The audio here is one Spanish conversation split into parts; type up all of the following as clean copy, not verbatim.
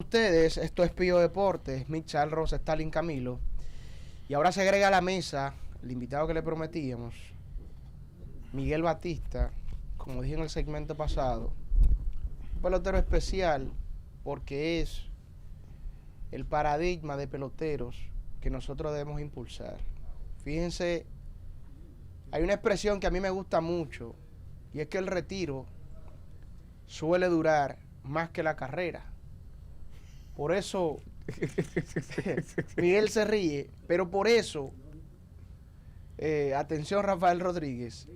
Ustedes, esto es Pío Deportes, Michal Rosa, Stalin Camilo. Y ahora se agrega a la mesa el invitado que le prometíamos, Miguel Batista, como dije en el segmento pasado, un pelotero especial porque es el paradigma de peloteros que nosotros debemos impulsar. Fíjense, hay una expresión que a mí me gusta mucho y es que el retiro suele durar más que la carrera. Por eso Miguel se ríe, pero por eso, atención Rafael Rodríguez,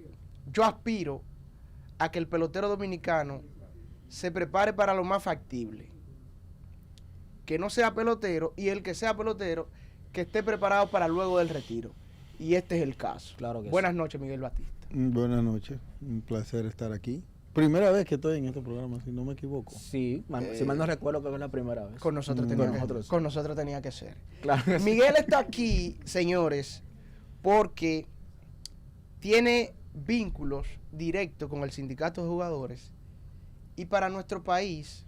yo aspiro a que el pelotero dominicano se prepare para lo más factible, que no sea pelotero, y el que sea pelotero, que esté preparado para luego del retiro. Y este es el caso. Claro que Buenas sí. noches, Miguel Batista. Buenas noches, un placer estar aquí. Primera vez que estoy en este programa, si no me equivoco. Sí, si mal no recuerdo que es la primera vez. Con nosotros tenía que ser. Claro que sí. Miguel está aquí, señores, porque tiene vínculos directos con el sindicato de jugadores y para nuestro país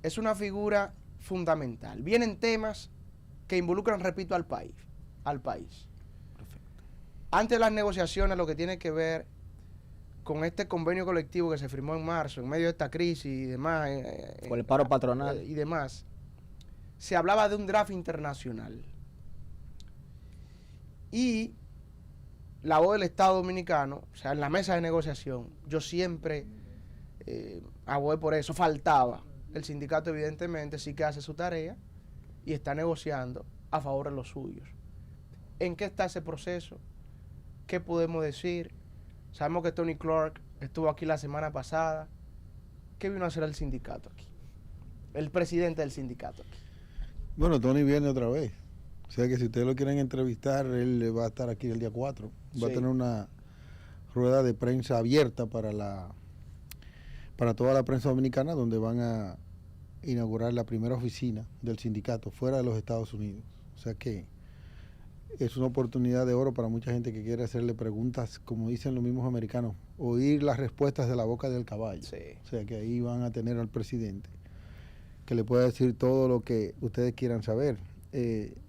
es una figura fundamental. Vienen temas que involucran, repito, al país. Perfecto. Antes de las negociaciones, lo que tiene que ver con este convenio colectivo que se firmó en marzo, en medio de esta crisis y demás, Con el paro patronal y demás, se hablaba de un draft internacional. Y la voz del Estado Dominicano, o sea, en la mesa de negociación, yo siempre abogué por eso, faltaba. El sindicato evidentemente sí que hace su tarea y está negociando a favor de los suyos. ¿En qué está ese proceso? ¿Qué podemos decir? Sabemos que Tony Clark estuvo aquí la semana pasada. ¿Qué vino a hacer el sindicato aquí? El presidente del sindicato aquí. Bueno, Tony viene otra vez. O sea que si ustedes lo quieren entrevistar, él va a estar aquí el día 4. Va a tener una rueda de prensa abierta para toda la prensa dominicana, donde van a inaugurar la primera oficina del sindicato fuera de los Estados Unidos. O sea que es una oportunidad de oro para mucha gente que quiere hacerle preguntas, como dicen los mismos americanos, oír las respuestas de la boca del caballo. Sí. O sea que ahí van a tener al presidente que le pueda decir todo lo que ustedes quieran saber.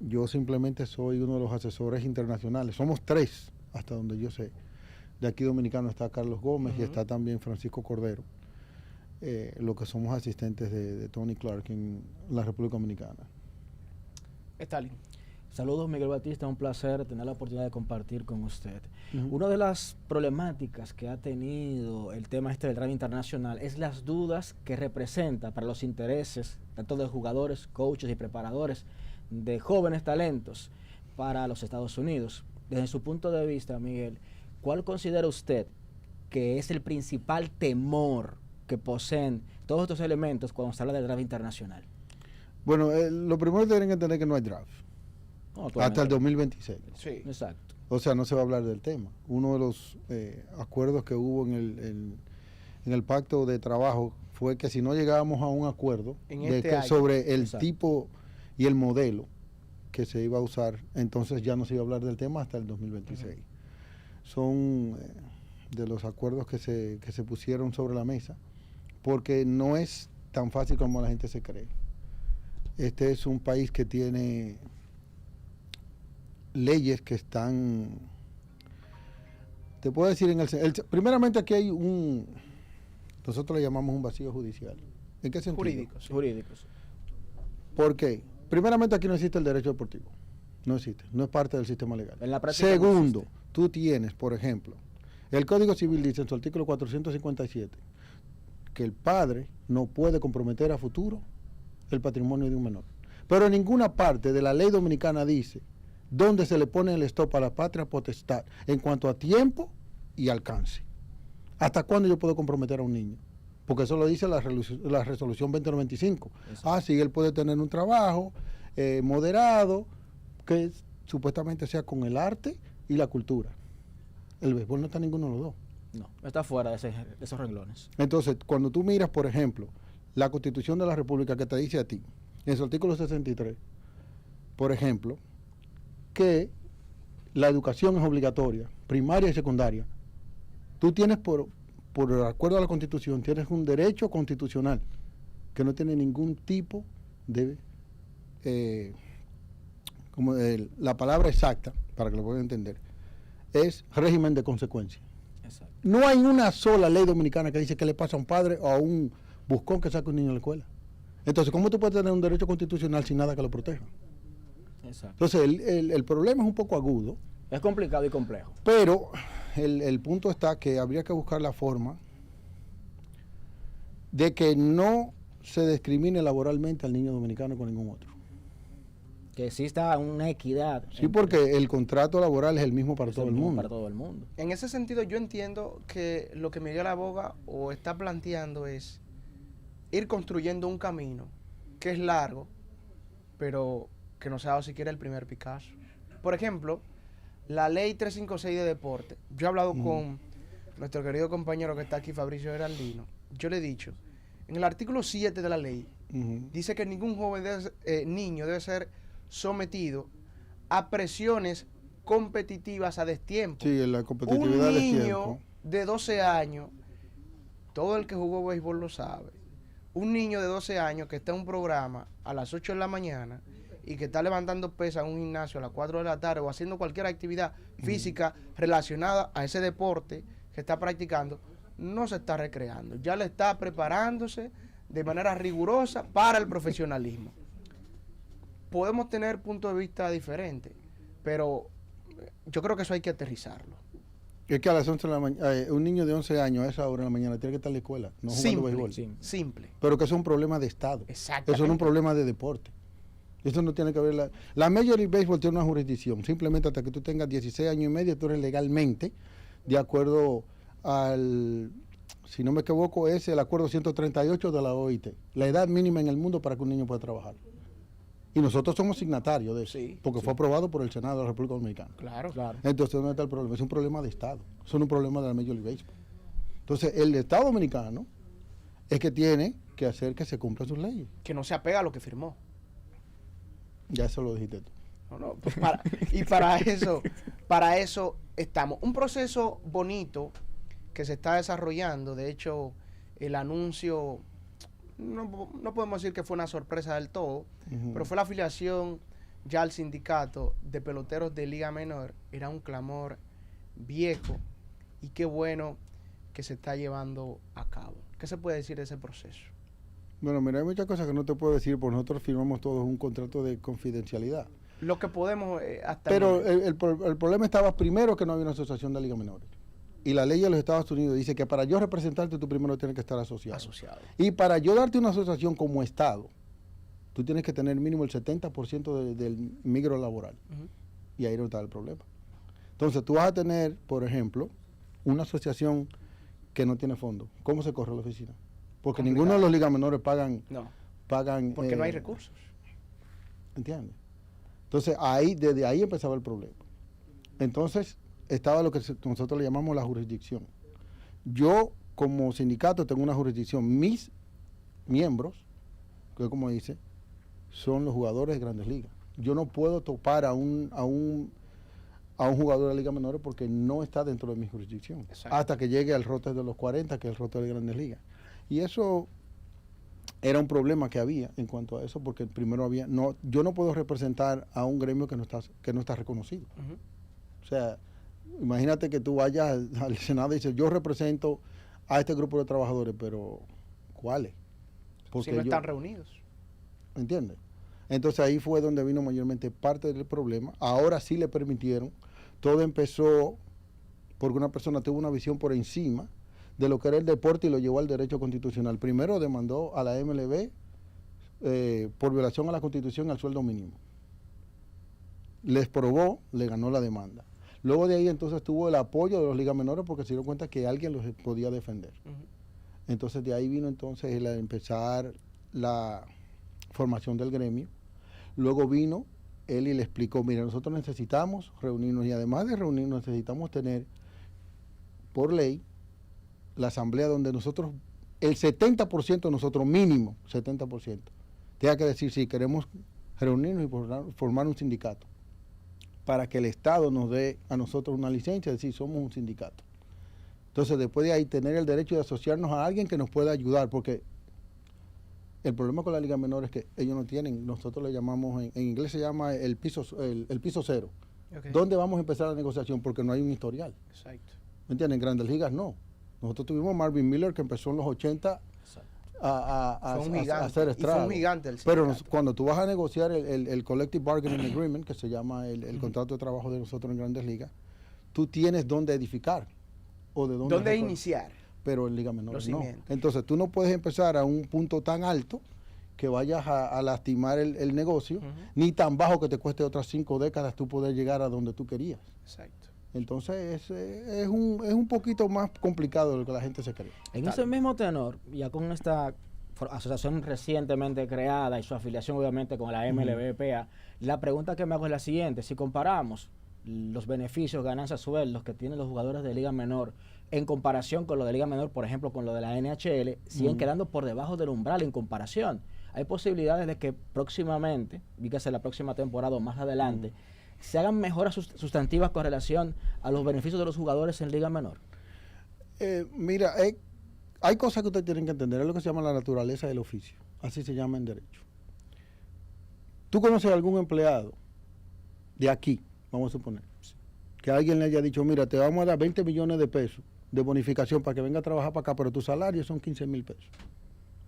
Yo simplemente soy uno de los asesores internacionales. Somos 3, hasta donde yo sé. De aquí dominicano está Carlos Gómez y está también Francisco Cordero, lo que somos asistentes de Tony Clark en la República Dominicana. Stalin. Saludos, Miguel Batista, un placer tener la oportunidad de compartir con usted. Una de las problemáticas que ha tenido el tema del draft internacional es las dudas que representa para los intereses tanto de jugadores, coaches y preparadores de jóvenes talentos para los Estados Unidos. Desde su punto de vista, Miguel, ¿cuál considera usted que es el principal temor que poseen todos estos elementos cuando se habla del draft internacional? Bueno, lo primero que tienen que entender que no hay draft. Hasta el 2026. Sí. Exacto. O sea, no se va a hablar del tema. Uno de los acuerdos que hubo en el pacto de trabajo fue que si no llegábamos a un acuerdo sobre el tipo y el modelo que se iba a usar, entonces ya no se iba a hablar del tema hasta el 2026. Son de los acuerdos que se pusieron sobre la mesa, porque no es tan fácil como la gente se cree. Este es un país que tiene leyes que están, te puedo decir, primeramente aquí hay nosotros le llamamos un vacío judicial. ¿En qué sentido? Jurídicos. Sí. Jurídicos. ¿Por qué? Primeramente aquí no existe el derecho deportivo. No existe, no es parte del sistema legal. En la práctica Segundo, no tú tienes, por ejemplo, el Código Civil dice en su artículo 457 que el padre no puede comprometer a futuro el patrimonio de un menor. Pero en ninguna parte de la ley dominicana dice dónde se le pone el stop a la patria potestad en cuanto a tiempo y alcance. ¿Hasta cuándo yo puedo comprometer a un niño? Porque eso lo dice la resolución 2095. Sí, él puede tener un trabajo moderado que supuestamente sea con el arte y la cultura. El béisbol no está ninguno de los dos. No, está fuera de esos renglones. Entonces, cuando tú miras, por ejemplo, la Constitución de la República que te dice a ti, en su artículo 63, por ejemplo, que la educación es obligatoria, primaria y secundaria. Tú tienes, por acuerdo a la Constitución, tienes un derecho constitucional que no tiene ningún tipo de, la palabra exacta, para que lo puedan entender, es régimen de consecuencia. Exacto. No hay una sola ley dominicana que dice que le pasa a un padre o a un buscón que saca un niño a la escuela. Entonces, ¿cómo tú puedes tener un derecho constitucional sin nada que lo proteja? Exacto. Entonces, el problema es un poco agudo. Es complicado y complejo. Pero el punto está que habría que buscar la forma de que no se discrimine laboralmente al niño dominicano con ningún otro. Que exista una equidad. Sí, porque el contrato laboral es el mismo para todo el mundo. Para todo el mundo. En ese sentido, yo entiendo que lo que Miguel aboga o está planteando es ir construyendo un camino que es largo, pero que no se ha dado siquiera el primer Picasso. Por ejemplo, la ley 356 de deporte. Yo he hablado con nuestro querido compañero que está aquí, Fabricio Geraldino. Yo le he dicho, en el artículo 7 de la ley, dice que ningún joven niño debe ser sometido a presiones competitivas a destiempo. Sí, en la competitividad Un de niño tiempo. de 12 años, todo el que jugó béisbol lo sabe, un niño de 12 años que está en un programa a las 8 de la mañana y que está levantando pesas en un gimnasio a las 4 de la tarde o haciendo cualquier actividad física relacionada a ese deporte que está practicando, no se está recreando, ya le está preparándose de manera rigurosa para el profesionalismo. Podemos tener puntos de vista diferentes, pero yo creo que eso hay que aterrizarlo. Es que a las 11 de la mañana, un niño de 11 años a esa hora de la mañana tiene que estar en la escuela, no jugando béisbol. Simple. Pero que eso es un problema de Estado. Exactamente. Eso no es un problema de deporte. Eso no tiene que ver. La Major League Baseball tiene una jurisdicción. Simplemente hasta que tú tengas 16 años y medio, tú eres legalmente, de acuerdo al, si no me equivoco, es el acuerdo 138 de la OIT. La edad mínima en el mundo para que un niño pueda trabajar. Y nosotros somos signatarios de eso, porque fue aprobado por el Senado de la República Dominicana. Claro. Entonces, ¿dónde está el problema? Es un problema de Estado. Eso no es un problema de la Major League Baseball. Entonces, el Estado dominicano es que tiene que hacer que se cumplan sus leyes. Que no se apega a lo que firmó. Ya eso lo dijiste tú. No, pues para eso estamos. Un proceso bonito que se está desarrollando. De hecho, el anuncio, no podemos decir que fue una sorpresa del todo, pero fue la afiliación ya al sindicato de peloteros de Liga Menor. Era un clamor viejo y qué bueno que se está llevando a cabo. ¿Qué se puede decir de ese proceso? Bueno, mira, hay muchas cosas que no te puedo decir, porque nosotros firmamos todos un contrato de confidencialidad. Lo que podemos hasta... Pero el problema estaba primero que no había una asociación de ligas menores. Y la ley de los Estados Unidos dice que para yo representarte tú primero tienes que estar asociado. Y para yo darte una asociación como Estado, tú tienes que tener mínimo el 70% del migro laboral. Y ahí no está el problema. Entonces tú vas a tener, por ejemplo, una asociación que no tiene fondo. ¿Cómo se corre la oficina? Porque ninguno de los ligas menores pagan... No, pagan porque no hay recursos. ¿Entiendes? Entonces, desde ahí empezaba el problema. Entonces, estaba lo que nosotros le llamamos la jurisdicción. Yo, como sindicato, tengo una jurisdicción. Mis miembros, que como dice, son los jugadores de Grandes Ligas. Yo no puedo topar a un jugador de Liga Menores porque no está dentro de mi jurisdicción. Exacto. Hasta que llegue al roster de los 40, que es el roster de Grandes Ligas. Y eso era un problema que había en cuanto a eso, porque primero yo no puedo representar a un gremio que no está reconocido. O sea, imagínate que tú vayas al Senado y dices, yo represento a este grupo de trabajadores, pero ¿cuáles? Porque si no están reunidos. ¿Entiendes? Entonces ahí fue donde vino mayormente parte del problema. Ahora sí le permitieron. Todo empezó porque una persona tuvo una visión por encima de lo que era el deporte y lo llevó al derecho constitucional. Primero demandó a la MLB por violación a la Constitución y al sueldo mínimo. Les probó, le ganó la demanda. Luego de ahí entonces tuvo el apoyo de los ligas menores porque se dio cuenta que alguien los podía defender. Entonces de ahí vino entonces a empezar la formación del gremio. Luego vino él y le explicó, mira, nosotros necesitamos reunirnos y además de reunirnos necesitamos tener por ley la asamblea donde nosotros, el 70% nosotros, mínimo 70%, tenga que decir si queremos reunirnos y formar un sindicato para que el Estado nos dé a nosotros una licencia, es decir, somos un sindicato. Entonces después de ahí tener el derecho de asociarnos a alguien que nos pueda ayudar, porque El problema con la liga menor es que ellos no tienen, nosotros le llamamos, en inglés se llama el piso cero. Okay. ¿Dónde vamos a empezar la negociación? Porque no hay un historial. Exacto. ¿Me entienden? En Grandes Ligas no. Nosotros tuvimos a Marvin Miller que empezó en los 80 a hacer estragos. Fue un gigante el Pero cuando tú vas a negociar el Collective Bargaining Agreement, que se llama el contrato de trabajo de nosotros en Grandes Ligas, tú tienes dónde edificar o de dónde iniciar. Pero en Liga Menor no. Cimientos. Entonces tú no puedes empezar a un punto tan alto que vayas a lastimar el negocio, ni tan bajo que te cueste otras 5 décadas tú poder llegar a donde tú querías. Exacto. Entonces es un poquito más complicado de lo que la gente se cree. En ese mismo tenor, ya con esta asociación recientemente creada y su afiliación obviamente con la MLBPA, la pregunta que me hago es la siguiente: si comparamos los beneficios, ganancias, sueldos que tienen los jugadores de Liga Menor en comparación con lo de Liga Menor, por ejemplo, con lo de la NHL, siguen quedando por debajo del umbral en comparación. Hay posibilidades de que próximamente, dígase la próxima temporada o más adelante, se hagan mejoras sustantivas con relación a los beneficios de los jugadores en Liga Menor. Mira, hay cosas que ustedes tienen que entender, es lo que se llama la naturaleza del oficio, así se llama en derecho. ¿Tú conoces a algún empleado de aquí, vamos a suponer, que alguien le haya dicho, mira, te vamos a dar 20 millones de pesos de bonificación para que venga a trabajar para acá, pero tu salario son 15 mil pesos?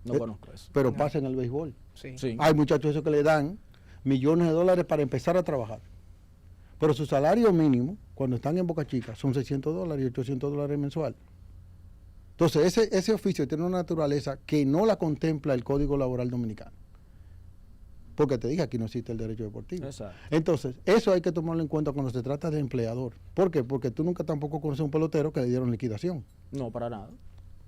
No conozco eso. Pero pasa en el béisbol. Sí. Hay muchachos esos que le dan millones de dólares para empezar a trabajar. Pero su salario mínimo, cuando están en Boca Chica, son $600 y $800 mensual. Entonces, ese oficio tiene una naturaleza que no la contempla el Código Laboral Dominicano. Porque te dije, aquí no existe el derecho deportivo. Exacto. Entonces, eso hay que tomarlo en cuenta cuando se trata de empleador. ¿Por qué? Porque tú nunca tampoco conoces a un pelotero que le dieron liquidación. No, para nada.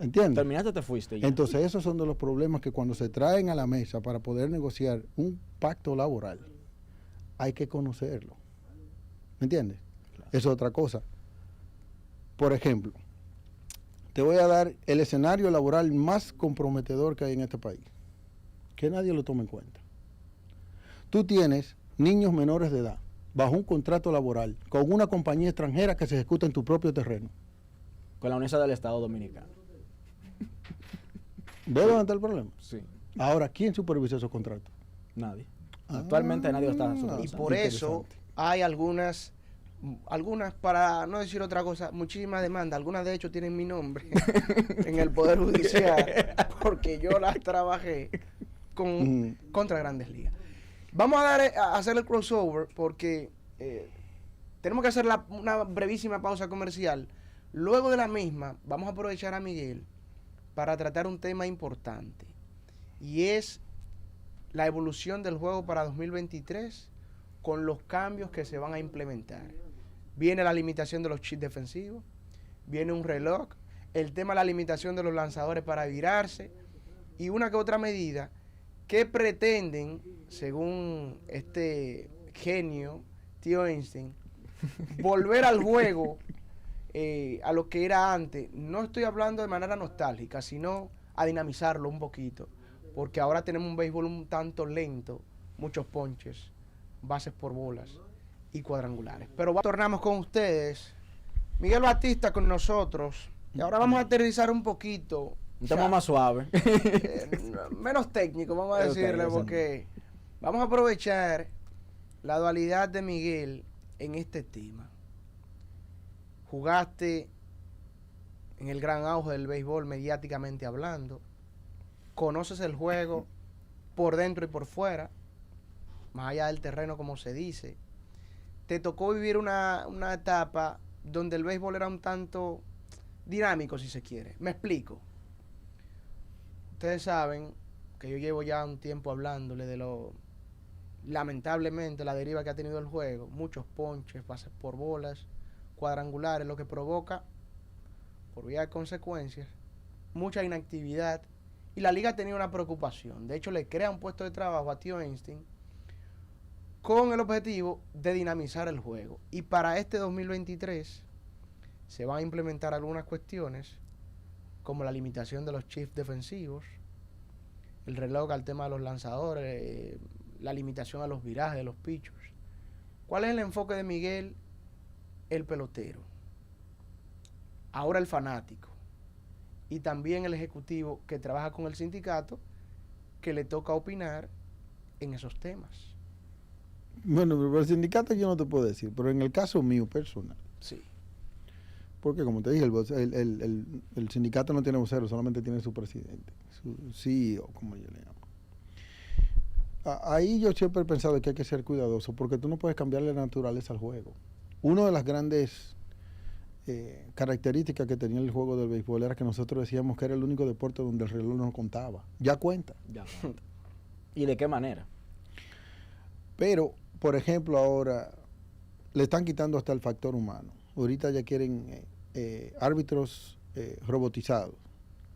¿Entiendes? Terminaste, te fuiste ya. Entonces, esos son de los problemas que cuando se traen a la mesa para poder negociar un pacto laboral, hay que conocerlo. ¿Me entiendes? Claro. Eso es otra cosa. Por ejemplo, te voy a dar el escenario laboral más comprometedor que hay en este país, que nadie lo toma en cuenta. Tú tienes niños menores de edad bajo un contrato laboral con una compañía extranjera que se ejecuta en tu propio terreno. Con la Universidad del Estado Dominicano. ¿Ves dónde está el problema? Sí. Ahora, ¿quién supervisa esos contratos? Nadie. Actualmente nadie lo está supervisando. Y por eso hay algunas, para no decir otra cosa, muchísimas demandas. Algunas de hecho tienen mi nombre en el Poder Judicial, porque yo las trabajé contra Grandes Ligas. Vamos a hacer el crossover porque tenemos que hacer una brevísima pausa comercial. Luego de la misma, vamos a aprovechar a Miguel para tratar un tema importante, y es la evolución del juego para 2023 con los cambios que se van a implementar. Viene la limitación de los chips defensivos, viene un reloj, el tema de la limitación de los lanzadores para virarse y una que otra medida que pretenden, según este genio, tío Einstein, volver al juego a lo que era antes. No estoy hablando de manera nostálgica, sino a dinamizarlo un poquito, porque ahora tenemos un béisbol un tanto lento, muchos ponches, bases por bolas y cuadrangulares. Pero tornamos con ustedes, Miguel Batista con nosotros, y ahora vamos a aterrizar un poquito. Un tema más suave. Menos técnico, vamos a decirle, porque vamos a aprovechar la dualidad de Miguel en este tema. Jugaste en el gran auge del béisbol mediáticamente hablando, conoces el juego por dentro y por fuera, más allá del terreno como se dice. Te tocó vivir una etapa donde el béisbol era un tanto dinámico, si se quiere. Me explico. Ustedes saben que yo llevo ya un tiempo hablándole de lamentablemente, la deriva que ha tenido el juego. Muchos ponches, bases por bolas, cuadrangulares, lo que provoca, por vía de consecuencias, mucha inactividad. Y la liga tenía una preocupación. De hecho, le crea un puesto de trabajo a tío Einstein con el objetivo de dinamizar el juego. Y para este 2023 se van a implementar algunas cuestiones, como la limitación de los chips defensivos, el reloj al tema de los lanzadores, la limitación a los virajes de los pitchers. ¿Cuál es el enfoque de Miguel? El pelotero, ahora el fanático, y también el ejecutivo que trabaja con el sindicato, que le toca opinar en esos temas. Bueno, pero el sindicato yo no te puedo decir, pero en el caso mío personal, Sí. porque como te dije, el sindicato no tiene vocero, solamente tiene su presidente, su CEO, como yo le llamo. Ahí yo siempre he pensado que hay que ser cuidadoso, porque tú no puedes cambiarle la naturaleza al juego. Una de las grandes características que tenía el juego del béisbol era que nosotros decíamos que era el único deporte donde el reloj no contaba. Ya cuenta. Ya. ¿Y de qué manera? Pero, por ejemplo, ahora le están quitando hasta el factor humano. Ahorita ya quieren árbitros robotizados.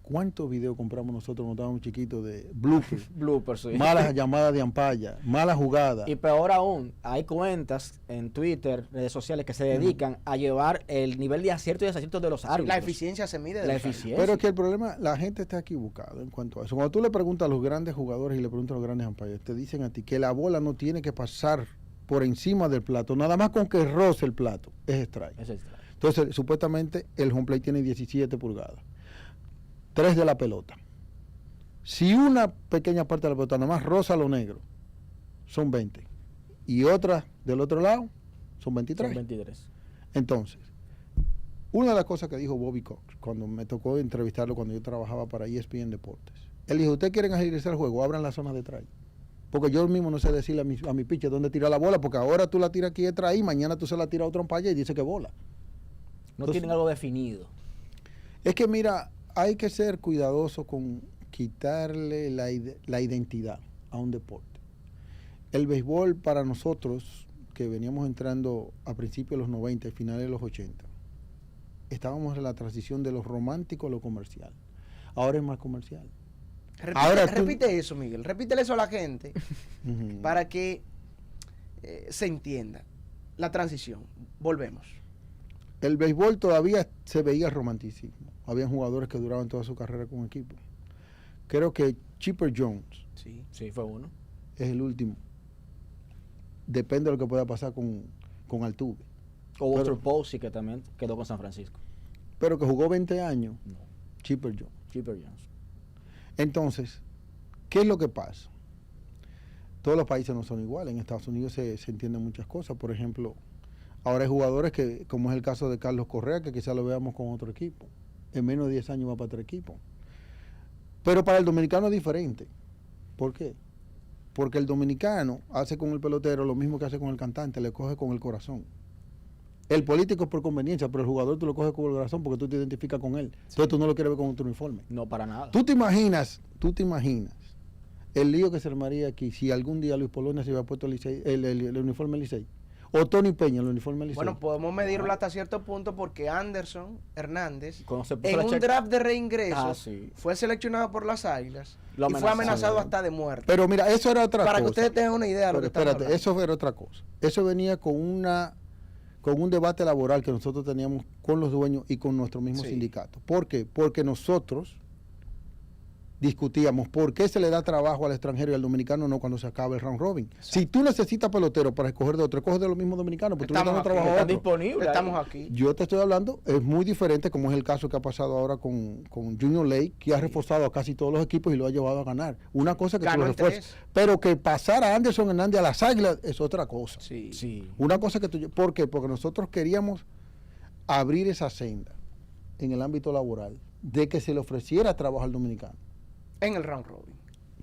¿Cuántos videos compramos nosotros cuando estábamos chiquitos de bloopers? Bloopers, sí. Malas llamadas de ampalla, malas jugadas. Y peor aún, hay cuentas en Twitter, redes sociales, que se dedican a llevar el nivel de acierto y desacierto de los árbitros. La eficiencia se mide de La los eficiencia. Pero es que el problema, la gente está equivocada en cuanto a eso. Cuando tú le preguntas a los grandes jugadores y le preguntas a los grandes umpires, te dicen a ti que la bola no tiene que pasar por encima del plato, nada más con que roce el plato, es strike. Es extra. Entonces, supuestamente, el home plate tiene 17 pulgadas. 3 de la pelota. Si una pequeña parte de la pelota nada más roza lo negro, son 20. Y otra del otro lado, son 23. Son 23. Entonces, una de las cosas que dijo Bobby Cox, cuando me tocó entrevistarlo cuando yo trabajaba para ESPN Deportes, él dijo, ¿ustedes quieren agilizar el juego? Abran la zona de try. Porque yo mismo no sé decirle a mi pitcher dónde tirar la bola, porque ahora tú la tiras aquí de try, mañana tú se la tiras a otro umpire y dice que bola. No Entonces, tienen algo definido. Es que mira, hay que ser cuidadoso con quitarle la identidad a un deporte. El béisbol para nosotros, que veníamos entrando a principios de los 90 y finales de los 80, estábamos en la transición de lo romántico a lo comercial. Ahora es más comercial. Repite eso, Miguel. Repítele eso a la gente Uh-huh. para que se entienda la transición. Volvemos. El béisbol todavía se veía romanticismo. Habían jugadores que duraban toda su carrera con equipo. Creo que Chipper Jones Sí. Sí, fue uno. es el último. Depende de lo que pueda pasar con Altuve. O Pero- otro Posey que también quedó con San Francisco. Pero que jugó 20 años, No. Chipper Jones. Chipper Jones. Entonces, ¿qué es lo que pasa? Todos los países no son iguales. En Estados Unidos se entienden muchas cosas. Por ejemplo, ahora hay jugadores que, como es el caso de Carlos Correa, que quizás lo veamos con otro equipo. En menos de 10 años va para otro equipo. Pero para el dominicano es diferente. ¿Por qué? Porque el dominicano hace con el pelotero lo mismo que hace con el cantante, le coge con el corazón. El político es por conveniencia, pero el jugador tú lo coges con el corazón porque tú te identificas con él. Entonces tú no lo quieres ver con otro uniforme. No, para nada. ¿Tú te imaginas el lío que se armaría aquí si algún día Luis Polonia se hubiera puesto el uniforme Licey? O Tony Peña, el uniforme Licey. Bueno, podemos medirlo hasta cierto punto porque Anderson Hernández, Cuando se puso en la un check- draft de reingreso, Sí. fue seleccionado por las Águilas Lo y fue amenazaron. amenazado hasta de muerte. Pero mira, eso era otra Para cosa. que ustedes tengan una idea de lo Pero que estamos espérate, hablando. eso era otra cosa. Eso venía con un debate laboral que nosotros teníamos con los dueños y con nuestro mismo Sí. sindicato. ¿Por qué? Porque nosotros discutíamos por qué se le da trabajo al extranjero y al dominicano no cuando se acaba el round robin. Si tú necesitas pelotero para escoger de otro, escoge de los mismos dominicanos, porque tú le Estamos das trabajo aquí, a Está otro. disponible. Estamos ahí. aquí. Yo te estoy hablando, es muy diferente como es el caso que ha pasado ahora con Junior Lake, que ha reforzado a casi todos los equipos y lo ha llevado a ganar. Una cosa que tú Ganó lo en refuerzas, 3. pero que pasara a Anderson Hernández a las Águilas es otra cosa. Sí. Sí. Una cosa que tú... ¿Por qué? Porque nosotros queríamos abrir esa senda en el ámbito laboral de que se le ofreciera trabajo al dominicano. En el round robin.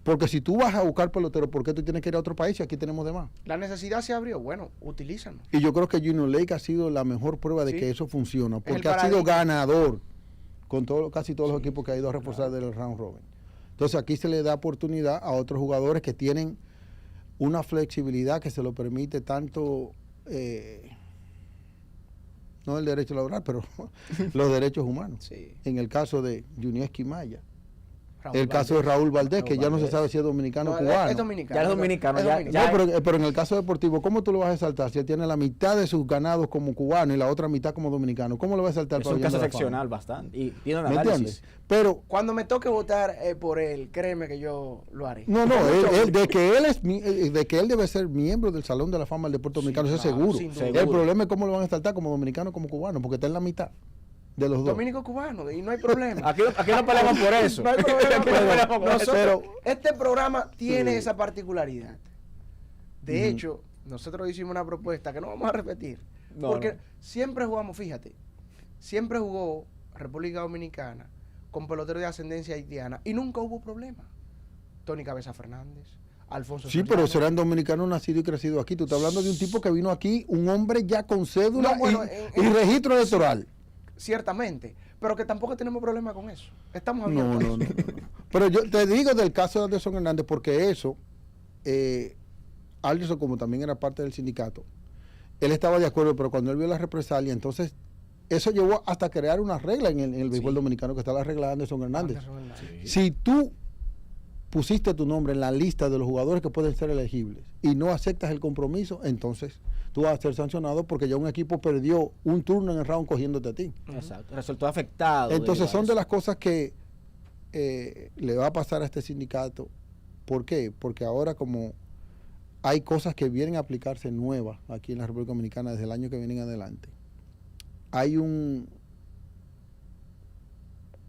Porque si tú vas a buscar pelotero, ¿por qué tú tienes que ir a otro país si aquí tenemos demás? La necesidad se abrió. Bueno, utilízanos. Y yo creo que Junior Lake ha sido la mejor prueba de Sí. que eso funciona, el porque ha sido paradigma. ganador con casi todos los equipos que ha ido a reforzar del round robin. Entonces aquí se le da oportunidad a otros jugadores que tienen una flexibilidad que se lo permite tanto, no el derecho laboral, pero los derechos humanos. Sí. En el caso de Junior Esquimaya, Raúl el caso de Valdés. Raúl Valdés, que Raúl ya no se Valdés. sabe si es dominicano o No, cubano. es dominicano. Ya es dominicano, ya- dominicano. ya- No, pero en el caso deportivo, ¿cómo tú lo vas a exaltar si él tiene la mitad de sus ganados como cubano y la otra mitad como dominicano? ¿Cómo lo vas a exaltar? Es un para caso Pabellón de la Fama? seccional bastante. Y tiene un ¿Me análisis. entiendes? Pero, Cuando me toque votar por él, créeme que yo lo haré. no, de que él de que él debe ser miembro del Salón de la Fama del Deporte Dominicano, eso es claro, seguro. sin duda. El problema es cómo lo van a exaltar como dominicano como cubano, porque está en la mitad. de los dos. Dominico-cubano, y no hay problema. Aquí no peleamos por eso. No hay problema. Aquí no peleamos por eso. Nosotros, este programa tiene esa particularidad. De hecho, nosotros hicimos una propuesta que no vamos a repetir. Porque siempre jugamos, fíjate, siempre jugó República Dominicana con peloteros de ascendencia haitiana y nunca hubo problema. Tony Cabeza Fernández, Alfonso Sí, Soriano. pero serán dominicanos nacidos y crecidos aquí. Tú estás hablando de un tipo que vino aquí, un hombre ya con cédula No, bueno, y registro electoral. Ciertamente, pero que tampoco tenemos problema con eso. Estamos No, abiertos. no, no, no. Pero yo te digo del caso de Anderson Hernández porque eso, Anderson como también era parte del sindicato, él estaba de acuerdo, pero cuando él vio la represalia, entonces eso llevó hasta crear una regla en el béisbol dominicano, que está la regla de Anderson Hernández. Si tú pusiste tu nombre en la lista de los jugadores que pueden ser elegibles y no aceptas el compromiso, entonces tú vas a ser sancionado porque ya un equipo perdió un turno en el round cogiéndote a ti. Exacto, resultó afectado. Entonces son de las cosas que le va a pasar a este sindicato. ¿Por qué? Porque ahora como hay cosas que vienen a aplicarse nuevas aquí en la República Dominicana desde el año que viene en adelante, hay un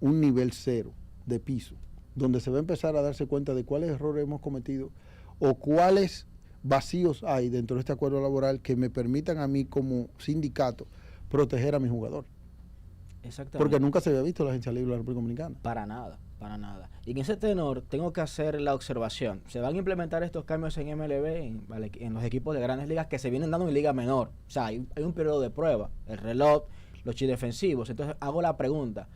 nivel cero de piso, donde se va a empezar a darse cuenta de cuáles errores hemos cometido o cuáles vacíos hay dentro de este acuerdo laboral que me permitan a mí como sindicato proteger a mi jugador. Exactamente. Porque nunca se había visto la agencia libre de la República Dominicana. Para nada, para nada. Y en ese tenor tengo que hacer la observación. Se van a implementar estos cambios en MLB, en los equipos de grandes ligas que se vienen dando en liga menor. O sea, hay un periodo de prueba, el reloj, los chips defensivos. Entonces hago la pregunta,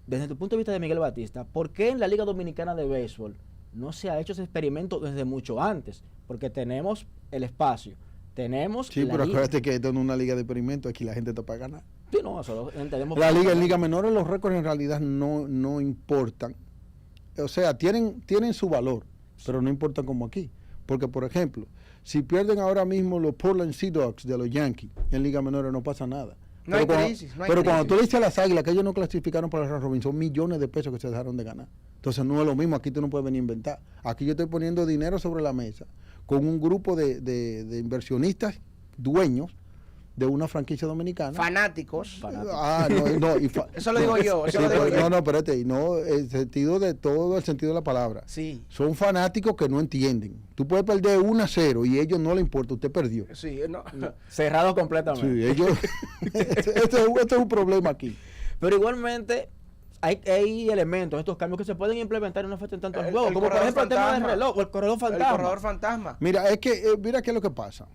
desde tu punto de vista de Miguel Batista, ¿por qué en la Liga Dominicana de Béisbol no se ha hecho ese experimento desde mucho antes? Porque tenemos el espacio, tenemos Sí, la pero liga. acuérdate que esto no es una liga de experimento, aquí la gente está para ganar. Sí, no, eso lo entendemos. La liga en liga menores los récords en realidad no importan. O sea, tienen su valor, pero no importan como aquí. Porque, por ejemplo, si pierden ahora mismo los Portland Sea Dogs de los Yankees, en liga menores no pasa nada. No hay Pero crisis, no hay pero cuando crisis. tú le dices a las Águilas que ellos no clasificaron para el round robin, son millones de pesos que se dejaron de ganar. Entonces no es lo mismo, aquí tú no puedes venir a inventar. Aquí yo estoy poniendo dinero sobre la mesa con un grupo de inversionistas, dueños de una franquicia dominicana. Fanáticos. Eso lo digo yo, eso lo digo yo. No, espérate, y no, el sentido de todo el sentido de la palabra. Sí. Son fanáticos que no entienden. Tú puedes perder 1-0 y a ellos no les importa, usted perdió. Sí, no. Cerrado completamente. Sí, ellos. Este es un problema aquí. Pero igualmente hay elementos, estos cambios que se pueden implementar y no afecten tanto al juego, como por ejemplo el tema del reloj o el corredor fantasma. El corredor fantasma. Mira, es que, mira qué es lo que pasa.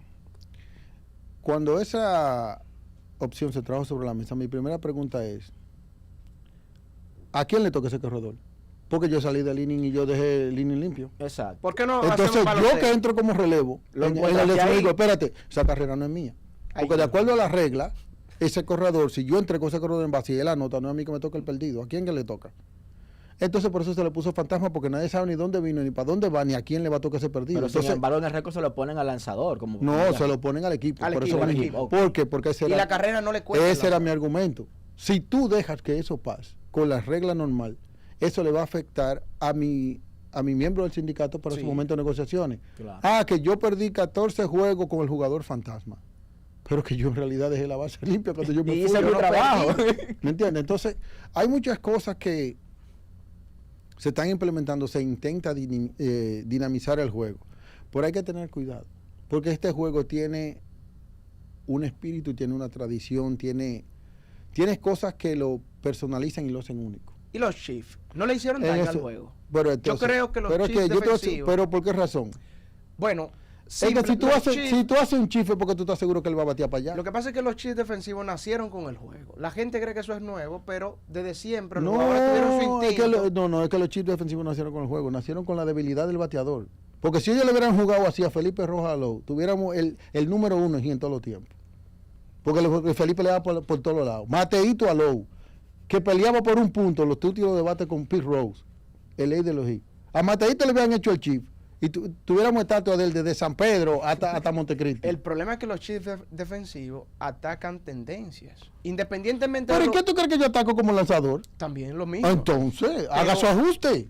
Cuando esa opción se trajo sobre la mesa, mi primera pregunta es, ¿a quién le toca ese corredor? Porque yo salí del inning y yo dejé el inning limpio. Exacto. ¿Por qué no Entonces hacemos yo baloncesto? que entro como relevo, Lo en encuentras el ahí. defensivo, digo, espérate, esa carrera no es mía. Ahí. Porque de acuerdo a las reglas, ese corredor, si yo entrego ese corredor en base y él anota, no es a mí que me toca el perdido. ¿A quién que le toca? Entonces por eso se le puso fantasma, porque nadie sabe ni dónde vino, ni para dónde va, ni a quién le va a tocar ese perdido. Pero Entonces, sin embargo en el récord se lo ponen al lanzador. Como no, se lo ponen al equipo. Al por equipo, eso al mismo. equipo. ¿Por qué? Porque ese Y era, la carrera no le cuesta. ese era mi argumento. Si tú dejas que eso pase con la regla normal, eso le va a afectar a mi miembro del sindicato para Sí. su momento de negociaciones. Claro. Ah, que yo perdí 14 juegos con el jugador fantasma. Pero que yo en realidad dejé la base limpia cuando yo me Y fui. hice yo mi no trabajo. perdí. ¿Me entiendes? Entonces, hay muchas cosas que se están implementando, se intenta dinamizar el juego. Pero hay que tener cuidado, porque este juego tiene un espíritu, tiene una tradición, tiene cosas que lo personalizan y lo hacen único. Y los Chiefs no le hicieron En daño eso- al juego. Pero entonces, Yo creo que los pero es Chiefs yo te voy a decir, defensivos- pero ¿por qué razón? Bueno, Es que si tú, los haces, Chiefs- si tú haces un chifre porque tú estás seguro que él va a batear para allá. Lo que pasa es que los Chiefs defensivos nacieron con el juego. La gente cree que eso es nuevo, pero desde siempre los jugadores tuvieron su No, es que instinto. es que los chips defensivos nacieron con el juego, nacieron con la debilidad del bateador. Porque si ellos le hubieran jugado así a Felipe Rojas a Lowe, tuviéramos el número uno en todos los tiempos. Porque Felipe le daba por todos los lados. Mateito a Lowe, que peleaba por un punto los últimos debates con Pete Rose, el ley de los hits. A Mateito le habían hecho el chip y tuviéramos estatua de él desde San Pedro hasta Montecristi. El problema es que los Chiefs defensivos atacan tendencias. Independientemente ¿Pero de en qué tú crees que yo ataco como lanzador? también lo mismo. Entonces, haga su ajuste.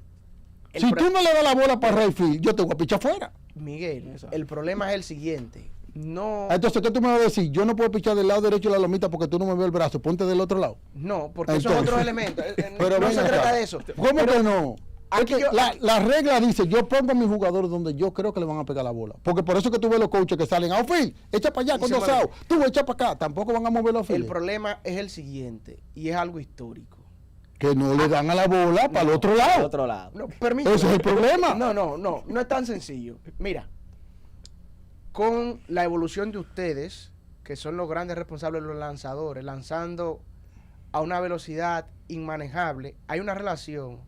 El Si pro- tú no le das la bola para right field, yo te voy a pichar afuera. Miguel, Exacto. el problema es el siguiente. No, Entonces, ¿qué tú me vas a decir? Yo no puedo pichar del lado derecho de la lomita porque tú no me ves el brazo. Ponte del otro lado. no, porque esos son Entonces, otros elementos. pero No ven se acá. trata de eso. ¿Cómo Pero que no? Es aquí que yo- la regla dice, yo pongo a mi jugador donde yo creo que le van a pegar la bola. Porque por eso que tú ves los coaches que salen, outfield, echa para allá Y con se dos mueven. outs, tú echa para acá, tampoco van a mover los El outfield. problema es el siguiente, y es algo histórico. Que no le dan a la bola para el otro lado. Al otro lado. No, permíteme. Ese es el problema. No es tan sencillo. Mira, con la evolución de ustedes, que son los grandes responsables de los lanzadores, lanzando a una velocidad inmanejable, hay una relación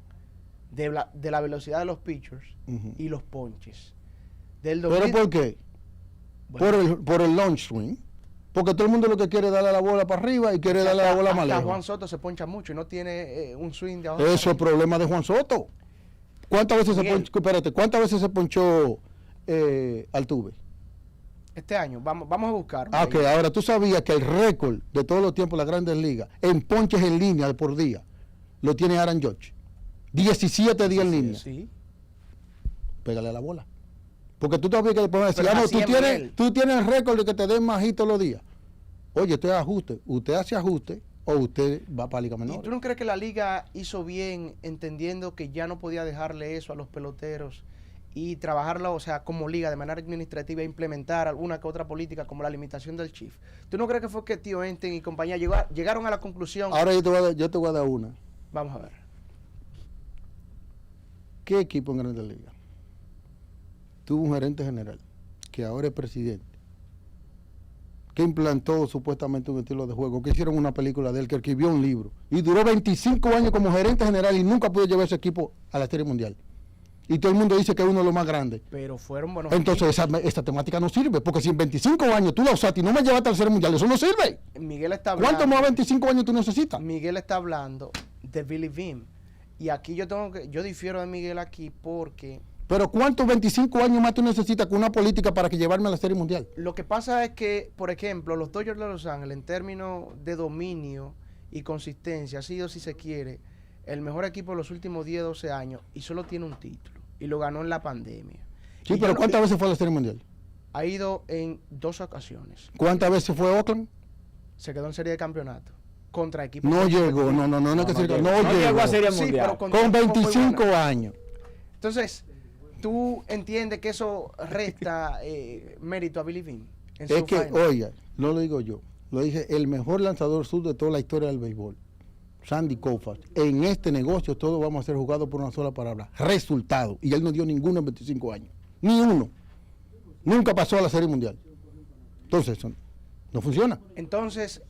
de la velocidad de los pitchers Ujú. y los ponches. Del ¿Pero 2000 por qué? Bueno, Por el launch swing. Porque todo el mundo lo que quiere es darle la bola para arriba y quiere darle la bola más hasta lejos. Juan Soto se poncha mucho y no tiene un swing de abajo. Eso es para arriba. problema de Juan Soto. ¿Cuántas veces Miguel. ¿cuántas veces se ponchó Altuve? Este año, vamos a buscar. Ah, ok, ahora tú sabías que el récord de todos los tiempos de las grandes ligas en ponches en línea por día lo tiene Aaron Judge. 17 días en línea. Sí. Pégale a la bola. Porque tú todavía que le puedes decir, Pero ah, no, así es, Miguel. tú tienes el récord de que te den majito los días. Oye, esto es ajuste. Usted hace ajuste o usted va para Liga ¿Y Menor. tú no crees que la liga hizo bien entendiendo que ya no podía dejarle eso a los peloteros y trabajarlo, o sea, como liga de manera administrativa, implementar alguna que otra política como la limitación del chief? ¿Tú no crees que fue que Tío Enten y compañía llegaron a la conclusión? Ahora yo te voy a dar una. Vamos a ver. ¿Qué equipo en Grandes Ligas tuvo un gerente general que ahora es presidente, que implantó supuestamente un estilo de juego, que hicieron una película de él, que escribió un libro y duró 25 años como gerente general y nunca pudo llevar ese equipo a la Serie Mundial? Y todo el mundo dice que es uno de los más grandes. Pero fueron buenos Entonces esa temática no sirve, porque si en 25 años tú la usaste y no me llevaste a la Serie Mundial, eso no sirve. equipos. Miguel está hablando. ¿Cuántos más 25 años tú necesitas? Miguel está hablando de Billy Bean. Y aquí yo difiero de Miguel aquí porque Pero ¿cuántos 25 años más tú necesitas con una política para que llevarme a la Serie Mundial? lo que pasa es que, por ejemplo, los Dodgers de Los Ángeles, en términos de dominio y consistencia, ha sido, si se quiere, el mejor equipo de los últimos 10, 12 años y solo tiene un título. Y lo ganó en la pandemia. Sí, Y pero yo- ¿cuántas veces fue a la Serie Mundial? Ha ido en 2 ocasiones. ¿Cuántas veces fue a Oakland? Se quedó en serie de campeonato contra equipos. No muy llegó, no es que no se- llegó. no No llegó llegó. a Serie Sí, Mundial. pero Con equipos muy 25 buenos. años. Entonces, ¿tú entiendes que eso resta mérito a Billy Bean? En Es su que, final? oiga, no lo digo yo, lo dije el mejor lanzador sur de toda la historia del béisbol, Sandy Koufax. En este negocio todos vamos a ser jugados por una sola palabra, resultado. Y él no dio ninguno en 25 años, ni uno. Nunca pasó a la Serie Mundial. Entonces, eso no funciona. Entonces,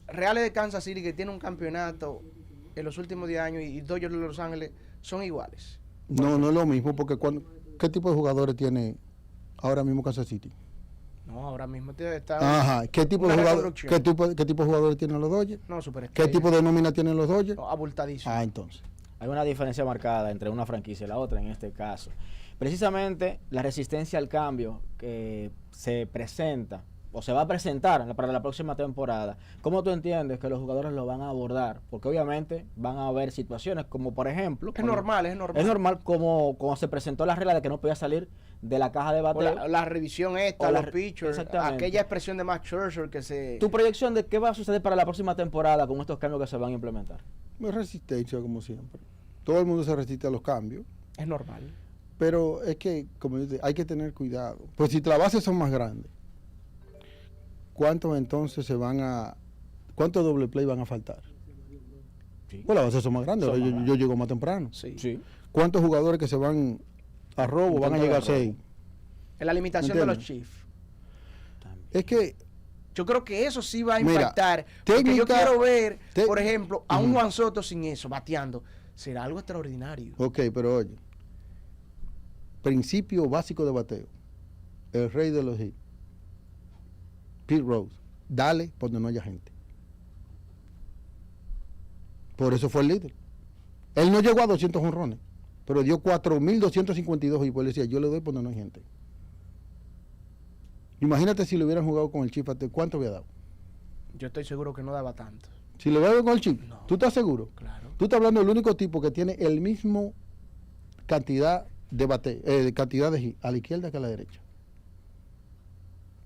Reales de Kansas City, que tiene un campeonato en los últimos 10 años, y Dodgers de Los Ángeles, son iguales. No es lo mismo, porque ¿qué tipo de jugadores tiene ahora mismo Kansas City? No, ahora mismo está Ajá, ¿qué tipo de una jugadores, reconstrucción. qué tipo de jugadores tienen los Dodgers? No, super ¿Qué tipo de nómina tienen los Dodgers? abultadísimo. Ah, entonces. Hay una diferencia marcada entre una franquicia y la otra en este caso. Precisamente la resistencia al cambio que se presenta o se va a presentar para la próxima temporada. ¿Cómo tú entiendes que los jugadores lo van a abordar? Porque obviamente van a haber situaciones como, por ejemplo... Es normal, es normal. Es normal como se presentó la regla de que no podía salir de la caja de O bateo. la revisión esta, O la los re- pitchers, exactamente. aquella expresión de Max Scherzer que se... ¿Tu proyección de qué va a suceder para la próxima temporada con estos cambios que se van a implementar? Resistencia, como siempre. Todo el mundo se resiste a los cambios. Es normal. Pero es que, como dice, hay que tener cuidado. Pues si las bases son más grandes, ¿cuántos entonces cuántos doble play van a faltar? Sí. Pues las bases son más grandes, Son ahora más yo grandes. llego más temprano. Sí. Sí. ¿Cuántos jugadores que se van a robo van a Intento llegar a de robo. 6? En la limitación de los ¿Entiendes? Chiefs. Es que, Yo creo que eso sí va a Mira, impactar. Porque yo técnica- quiero ver, te- por ejemplo, a un Ujú. Juan Soto sin eso, bateando. Será algo extraordinario. ok, pero oye, principio básico de bateo, el rey de los hits, Pete Rose, dale por donde no haya gente. Por eso fue el líder. Él no llegó a 200 jonrones, pero dio 4.252 y pues le decía, yo le doy por donde no hay gente. Imagínate si le hubieran jugado con el Chief, ¿cuánto había dado? Yo estoy seguro que no daba tanto. Si le hubieran jugado con el Chief, No. ¿tú estás seguro? Claro. Tú estás hablando del único tipo que tiene el mismo cantidad de cantidad de hit a la izquierda que a la derecha.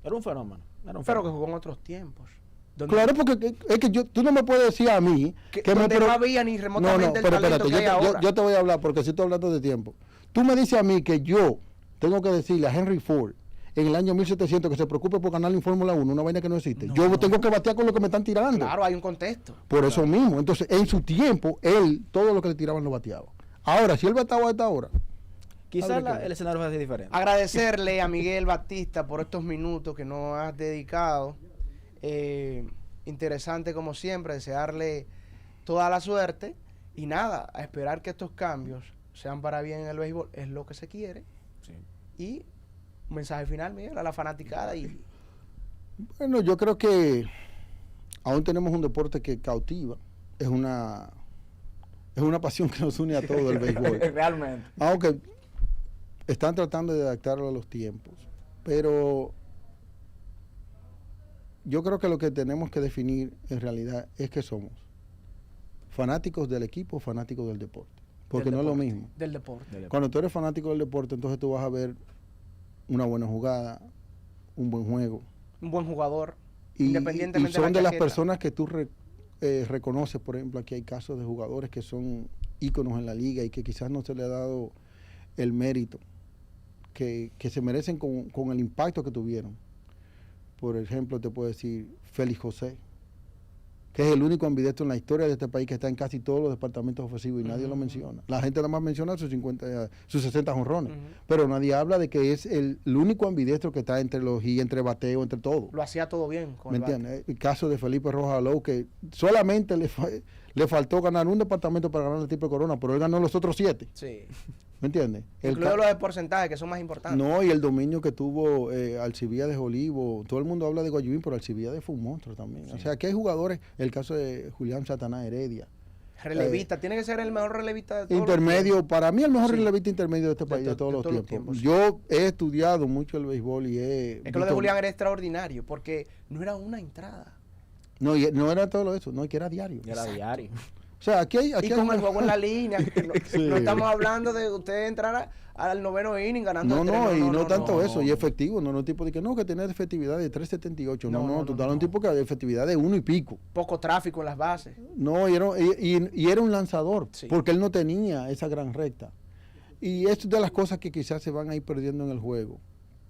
Era un fenómeno. Pero que jugó en otros tiempos. Donde, Claro, porque es que tú no me puedes decir a mí donde no había ni remotamente el talento que hay ahora. Yo te voy a hablar porque si estoy hablando de tiempo. Tú me dices a mí que yo tengo que decirle a Henry Ford en el año 1700 que se preocupe por ganar en Fórmula 1, una vaina que no existe. Yo tengo que batear con lo que me están tirando. Claro, hay un contexto. Por eso mismo. Entonces, en su tiempo, él, todo lo que le tiraban lo bateaba. Ahora, si él bateaba a esta hora. Quizás el escenario va a ser diferente. Agradecerle a Miguel Batista por estos minutos que nos has dedicado. Interesante como siempre, desearle toda la suerte y nada, a esperar que estos cambios sean para bien en el béisbol, es lo que se quiere. Sí. Y un mensaje final, Miguel, a la fanaticada. Bueno, yo creo que aún tenemos un deporte que cautiva, es una pasión que nos une a todo el béisbol. Realmente. Aunque están tratando de adaptarlo a los tiempos, pero yo creo que lo que tenemos que definir en realidad es que somos fanáticos del equipo, fanáticos del deporte, porque no es lo mismo. Del deporte. Cuando tú eres fanático del deporte, entonces tú vas a ver una buena jugada, un buen juego. Un buen jugador, Y independientemente son de las chaqueta. personas que tú reconoces. Por ejemplo, aquí hay casos de jugadores que son íconos en la liga y que quizás no se le ha dado el mérito que se merecen con el impacto que tuvieron. Por ejemplo, te puedo decir Félix José, que es el único ambidextro en la historia de este país que está en casi todos los departamentos ofensivos y nadie lo menciona. La gente nada más menciona sus 60 jonrones, pero nadie habla de que es el único ambidextro que está entre los y entre bateo, entre todo. Lo hacía todo bien con ¿Me el bate. entiendes? El caso de Felipe Rojas Alou, que solamente le faltó ganar un departamento para ganar el tipo de corona, pero él ganó los otros 7. Sí. ¿Me entiendes? Incluido los de porcentaje, que son más importantes. No, y el dominio que tuvo Alcibiades Olivo. Todo el mundo habla de Guayubín, pero Alcibiades fue un monstruo también. Sí. O sea, que hay jugadores, el caso de Julián Satanás Heredia. Relevista, tiene que ser el mejor relevista de todos intermedio, para mí el mejor relevista intermedio de este país de todos los tiempos. Sí. Yo he estudiado mucho el béisbol y es que lo de Julián era extraordinario, porque no era una entrada. No, y no era todo eso, no, que era diario. Era diario. O sea, aquí hay... y con el juego en la línea, no estamos hablando de usted entrar al noveno inning ganando. No tanto eso, y efectivo, no tipo de que no, que tiene efectividad de 3.78, no, tú un tipo que de efectividad de 1 y pico. Poco tráfico en las bases. No, y era un lanzador, sí, porque él no tenía esa gran recta. Y esto es de las cosas que quizás se van a ir perdiendo en el juego.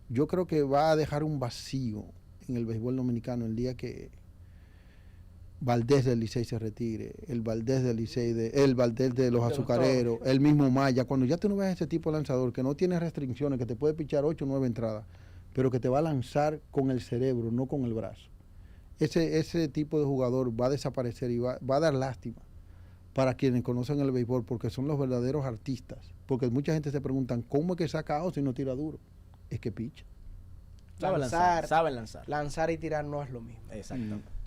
Yo creo que va a dejar un vacío en el béisbol dominicano el día que Valdés del Licey se retire, el Valdés del Licey, el Valdés de los Azucareros, el mismo Maya, cuando ya tú no ves ese tipo de lanzador que no tiene restricciones, que te puede pichar 8 o 9 entradas, pero que te va a lanzar con el cerebro, no con el brazo. Ese tipo de jugador va a desaparecer y va a dar lástima para quienes conocen el béisbol, porque son los verdaderos artistas. Porque mucha gente se preguntan, ¿cómo es que saca out si no tira duro? Es que picha. Saben lanzar. Lanzar y tirar no es lo mismo. Exactamente.